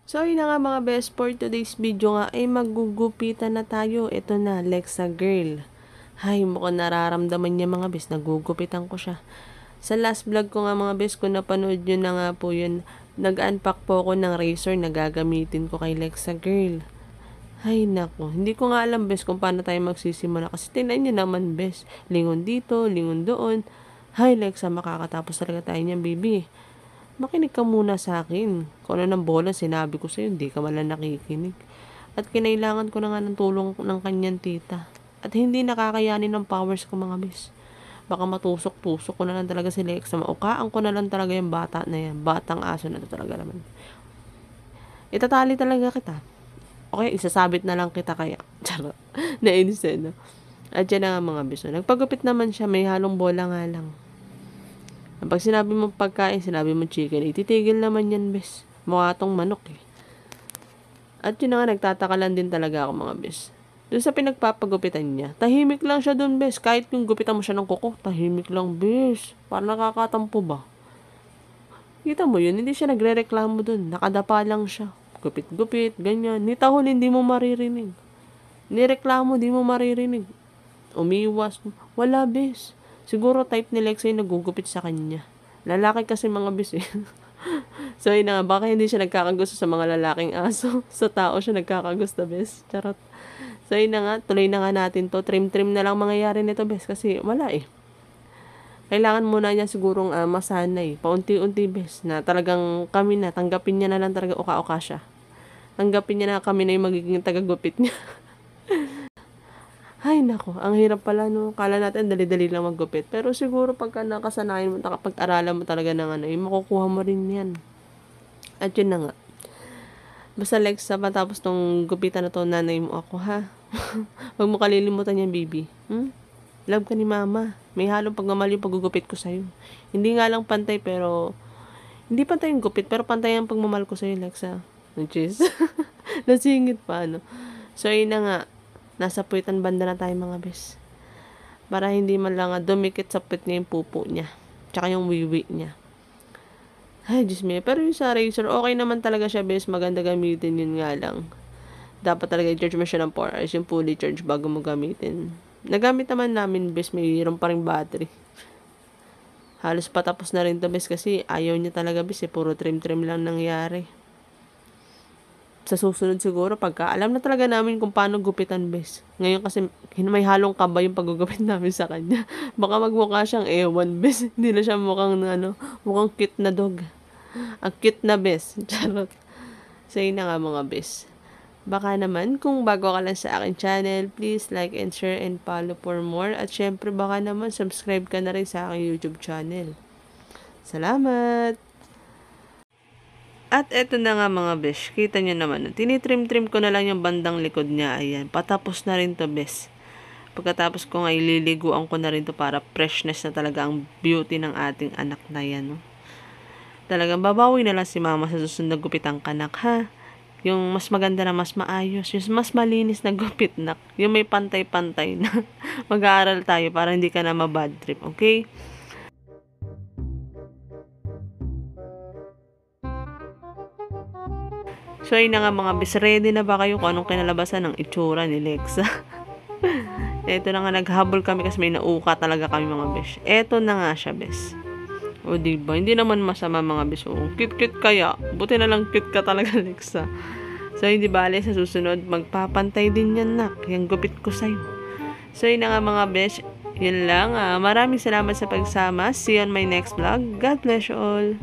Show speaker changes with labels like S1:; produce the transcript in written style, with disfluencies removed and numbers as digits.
S1: So, yun na nga mga best, for today's video nga ay maggugupitan na tayo. Ito na, Lexa Girl. Hay, mukhang nararamdaman niya mga best, nagugupitan ko siya. Sa last vlog ko nga mga best, kung napanood nyo na nga po yun, nag-unpack po ako ng razor na gagamitin ko kay Lexa Girl. Hay nako, hindi ko nga alam best kung paano tayo magsisimula kasi tingnan niyo naman best, lingon dito, lingon doon. Hay Lexa, makakatapos talaga tayo niyan baby. Makinig ka muna sa akin. Kung ano ng bola sinabi ko sa'yo, hindi ka man lang nakikinig. At kinailangan ko na nga ng tulong ng kanyang tita. At hindi nakakayanin ng powers ko mga bis. Baka matusok-tusok ko na lang talaga si Lexa. Maukaan ko na lang talaga yung bata na yan. Batang aso na to talaga naman. Itatali talaga kita. Okay, isasabit na lang kita kaya. Charot. Nainis eh, no? At yan na nga mga bis. Nagpagupit naman siya, may halong bola nga lang. Pag sinabi mo pagkain, sinabi mo chicken, ititigil naman yan, bes. Mukha tong manok eh. At yun na nga, nagtataka lang din talaga ako mga bes. Doon sa pinagpapagupitan niya, tahimik lang siya doon, bes. Kahit yung gupitan mo siya ng kuko, tahimik lang, bes. Parang nakakatampo ba? Kita mo yun, hindi siya nagre-reklamo doon. Nakadapa lang siya. Gupit-gupit, ganyan. Ni tahol, hindi mo maririnig. Nireklamo, hindi mo maririnig. Umiwas. Wala, bes. Siguro type ni Lexa yung nagugupit sa kanya. Lalaki kasi mga bis eh. So yun na nga, baka hindi siya nagkakagusto sa mga lalaking aso. Sa tao siya nagkakagusto, bes. Charot. So yun na nga, tuloy na nga natin to. Trim-trim na lang mangyayari nito, bes. Kasi wala eh. Kailangan muna niya sigurong masanay. Paunti-unti, bes. Na talagang kami na, tanggapin niya na lang talaga uka-uka siya. Tanggapin niya na kami na yung magiging tagagupit niya. Ay, nako, ang hirap pala, no? Kala natin, dali-dali lang maggupit. Pero siguro, pagka nakasanayan mo, nakapag-aralan mo talaga ng ano, makukuha mo rin yan. At yun na nga. Basta Lexa, matapos tong gupitan na to, nanay mo ako, ha? Huwag mo kalilimutan yan, baby. Love ka ni mama. May halong pagmamahal yung paggugupit ko sa'yo. Hindi nga lang pantay, pero... Hindi pantay yung gupit, pero pantay ang pagmamahal ko sa'yo, Lexa. Which is... Nasingit pa, no? So, yun na nga. Nasa puwitan banda na tayo mga bes. Para hindi man lang dumikit sa puwit niya yung pupo niya. Tsaka yung wiwi niya. Ay, Diyos me. Pero yung sa razor, okay naman talaga siya bes. Maganda gamitin, yun nga lang. Dapat talaga i-charge mo siya ng 4 hours. Yung fully charge bago mo gamitin. Nagamit naman namin bes. Mayroon pa rin battery. Halos patapos na rin to bes. Kasi ayaw niya talaga bes. Puro trim-trim lang nangyari. Sa susunod siguro, pagka alam na talaga namin kung paano gupitan, bes. Ngayon kasi, may halong kaba yung paggugupit namin sa kanya. Baka magmukha siyang ewan, bes. Hindi na siya mukhang, mukhang cute na dog. Ang cute na, bes. Charot. So, yun na nga mga bes. Baka naman, kung bago ka lang sa akin channel, please like and share and follow for more. At syempre, baka naman, subscribe ka na rin sa aking YouTube channel. Salamat! At eto na nga mga besh, kita nyo naman, tinitrim-trim ko na lang yung bandang likod niya, ayan, patapos na rin to besh. Pagkatapos ko nga ililiguan ko na rin to para freshness na talaga ang beauty ng ating anak na yan, no? Talagang babawi na lang si mama sa susunod na gupitang kanak, ha? Yung mas maganda na mas maayos, yung mas malinis na gupit nak, yung may pantay-pantay na. Mag-aaral tayo para hindi ka na mabad trip, okay? So, yun na nga mga bes, ready na ba kayo kung anong kinalabasan ng itsura ni Lexa? Eto na nga, naghabol kami kasi may nauka talaga kami mga bes. Eto na nga siya, bes. O, diba? Hindi naman masama mga bes. O, cute-cute kaya. Buti na lang cute ka talaga, Lexa. So, hindi bale, sa susunod, magpapantay din yan, nak. Yung gupit ko sa'yo. So, yun na nga mga bes. Yun lang. Maraming salamat sa pagsama. See you on my next vlog. God bless you all.